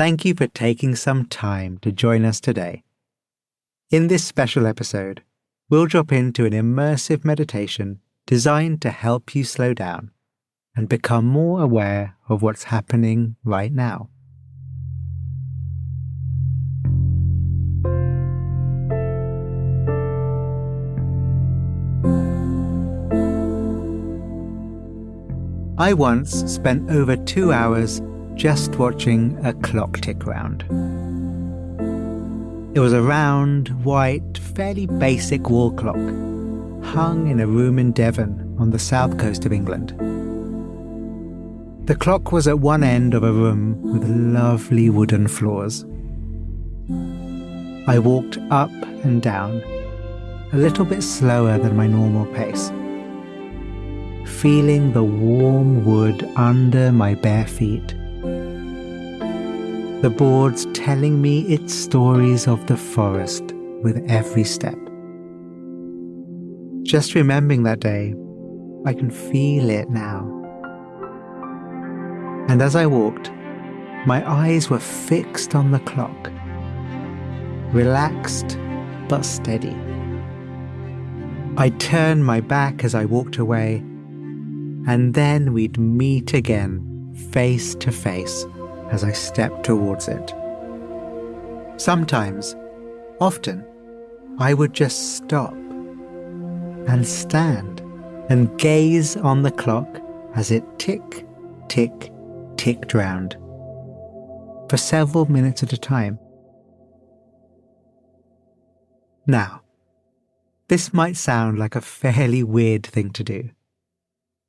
Thank you for taking some time to join us today. In this special episode, we'll drop into an immersive meditation designed to help you slow down and become more aware of what's happening right now. I once spent over 2 hours just watching a clock tick round. It was a round, white, fairly basic wall clock, hung in a room in Devon on the south coast of England. The clock was at one end of a room with lovely wooden floors. I walked up and down, a little bit slower than my normal pace, feeling the warm wood under my bare feet. The boards telling me its stories of the forest with every step. Just remembering that day, I can feel it now. And as I walked, my eyes were fixed on the clock, relaxed but steady. I turned my back as I walked away, and then we'd meet again, face to face, as I stepped towards it. Sometimes, often, I would just stop and stand and gaze on the clock as it tick, tick, ticked round for several minutes at a time. Now, this might sound like a fairly weird thing to do.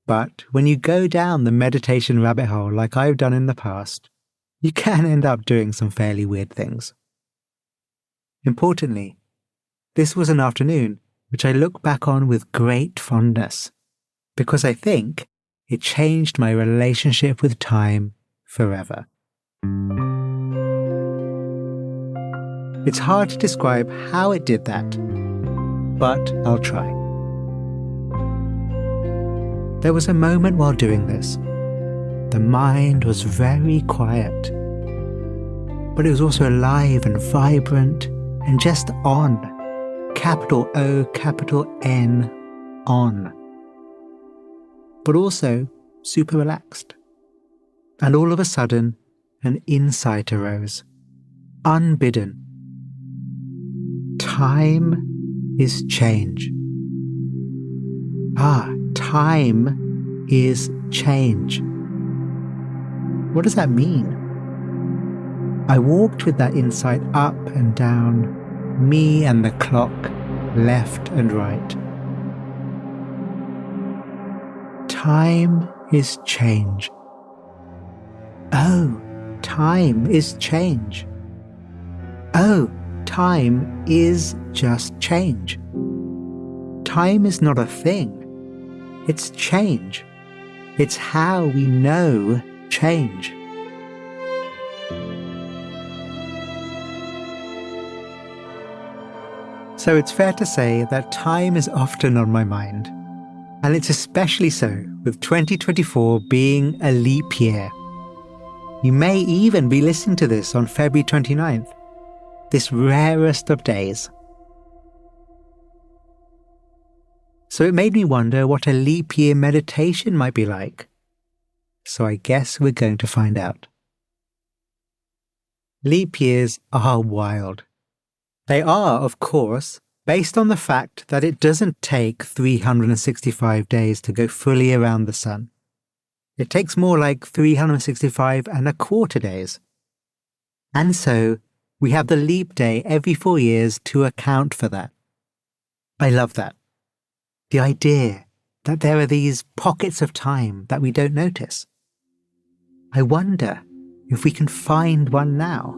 But when you go down the meditation rabbit hole like I've done in the past, you can end up doing some fairly weird things. Importantly, this was an afternoon which I look back on with great fondness, because I think it changed my relationship with time forever. It's hard to describe how it did that, but I'll try. There was a moment while doing this. The mind was very quiet, but it was also alive and vibrant and just on. Capital O, capital N, on. But also super relaxed. And all of a sudden, an insight arose, unbidden. Time is change. Time is change. What does that mean? I walked with that insight up and down, me and the clock, left and right. Time is change. Oh, time is change. Oh, time is just change. Time is not a thing. It's change. It's how we know change. So it's fair to say that time is often on my mind. And it's especially so with 2024 being a leap year. You may even be listening to this on February 29th, this rarest of days. So it made me wonder what a leap year meditation might be like. So I guess we're going to find out. Leap years are wild. They are, of course, based on the fact that it doesn't take 365 days to go fully around the sun. It takes more like 365 and a quarter days. And so we have the leap day every 4 years to account for that. I love that. The idea that there are these pockets of time that we don't notice. I wonder if we can find one now.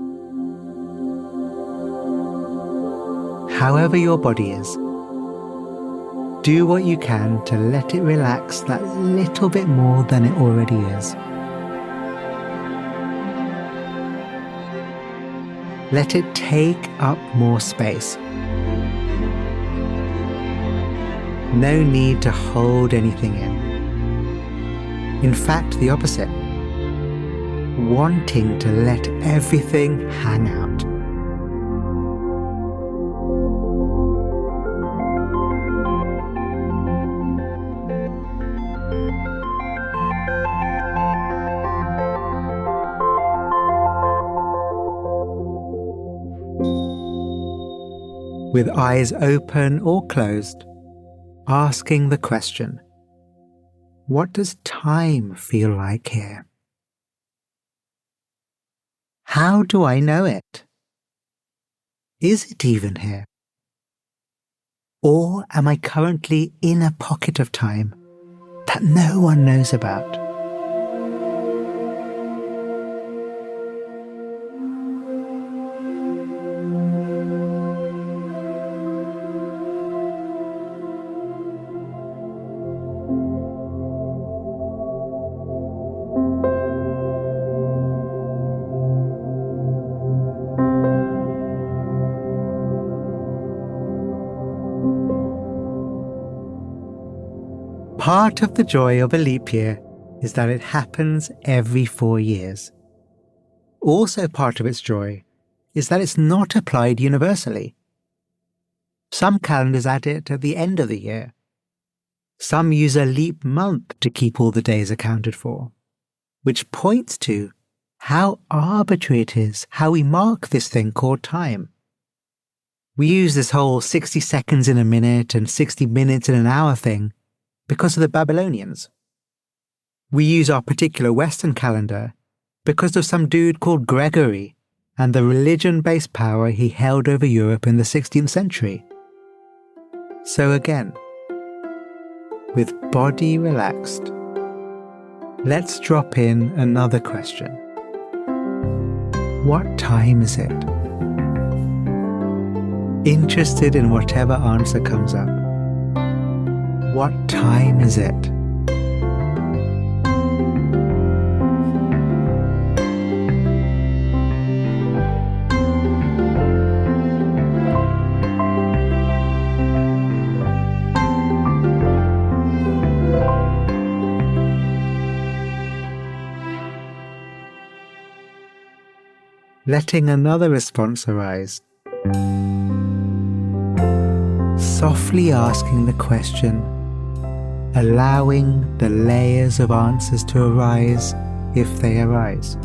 However your body is, do what you can to let it relax that little bit more than it already is. Let it take up more space. No need to hold anything in. In fact, the opposite. wanting to let everything hang out. With eyes open or closed, asking the question, what does time feel like here? How do I know it? Is it even here? Or am I currently in a pocket of time that no one knows about? Part of the joy of a leap year is that it happens every 4 years. Also part of its joy is that it's not applied universally. Some calendars add it at the end of the year. Some use a leap month to keep all the days accounted for, which points to how arbitrary it is how we mark this thing called time. We use this whole 60 seconds in a minute and 60 minutes in an hour thing because of the Babylonians. We use our particular Western calendar because of some dude called Gregory and the religion-based power he held over Europe in the 16th century. So again, with body relaxed, let's drop in another question. What time is it? Interested in whatever answer comes up. What time is it? Letting another response arise. Softly asking the question, allowing the layers of answers to arise if they arise.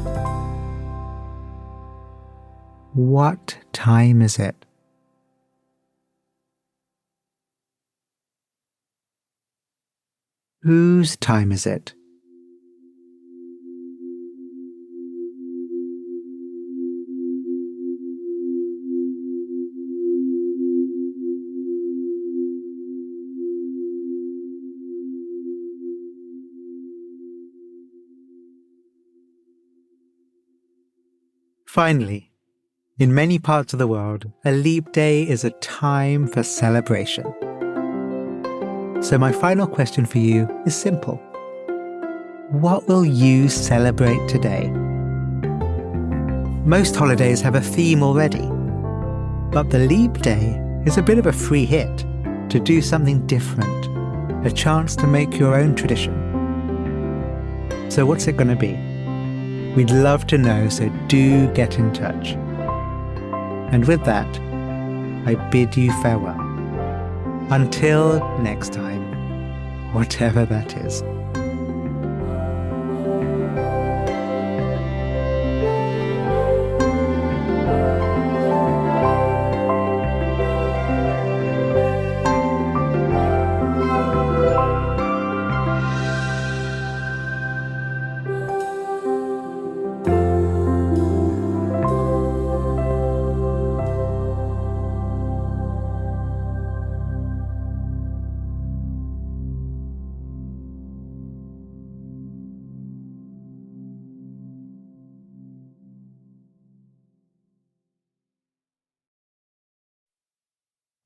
What time is it? Whose time is it? Finally, in many parts of the world, a leap day is a time for celebration. So my final question for you is simple. What will you celebrate today? Most holidays have a theme already, but the leap day is a bit of a free hit to do something different, a chance to make your own tradition. So what's it going to be? We'd love to know, so do get in touch. And with that, I bid you farewell. Until next time, whatever that is.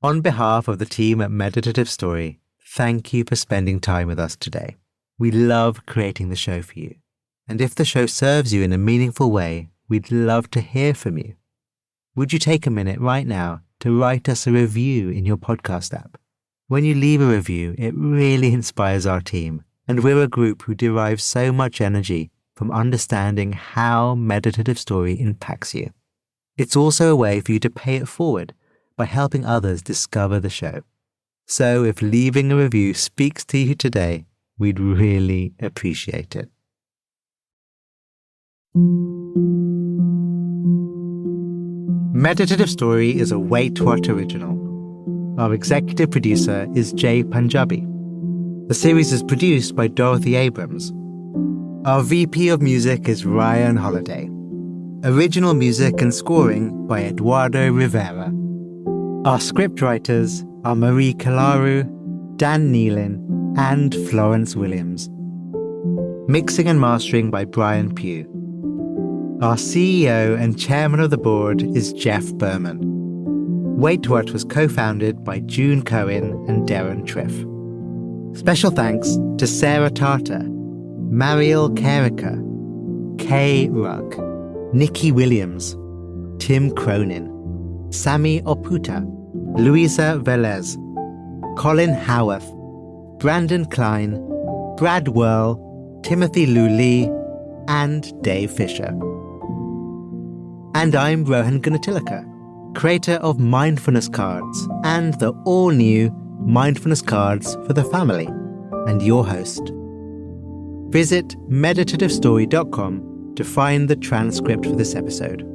On behalf of the team at Meditative Story, thank you for spending time with us today. We love creating the show for you. And if the show serves you in a meaningful way, we'd love to hear from you. Would you take a minute right now to write us a review in your podcast app? When you leave a review, it really inspires our team, and we're a group who derive so much energy from understanding how Meditative Story impacts you. It's also a way for you to pay it forward by helping others discover the show. So if leaving a review speaks to you today, we'd really appreciate it. Meditative Story is a Wait What original. Our executive producer is Jay Punjabi. The series is produced by Dorothy Abrams. Our VP of Music is Ryan Holiday. Original music and scoring by Eduardo Rivera. Our scriptwriters are Marie Kalaru, Dan Nealon, and Florence Williams. Mixing and mastering by Brian Pugh. Our CEO and chairman of the board is Jeff Berman. Wait What was co-founded by June Cohen and Darren Triff. Special thanks to Sarah Tartar, Mariel Carricker, Kay Ruck, Nikki Williams, Tim Cronin, Sami Oputa, Luisa Velez, Colin Howarth, Brandon Klein, Brad Whirl, Timothy Luli, and Dave Fisher. And I'm Rohan Gunatillake, creator of Mindfulness Cards and the all-new Mindfulness Cards for the Family, and your host. Visit meditativestory.com to find the transcript for this episode.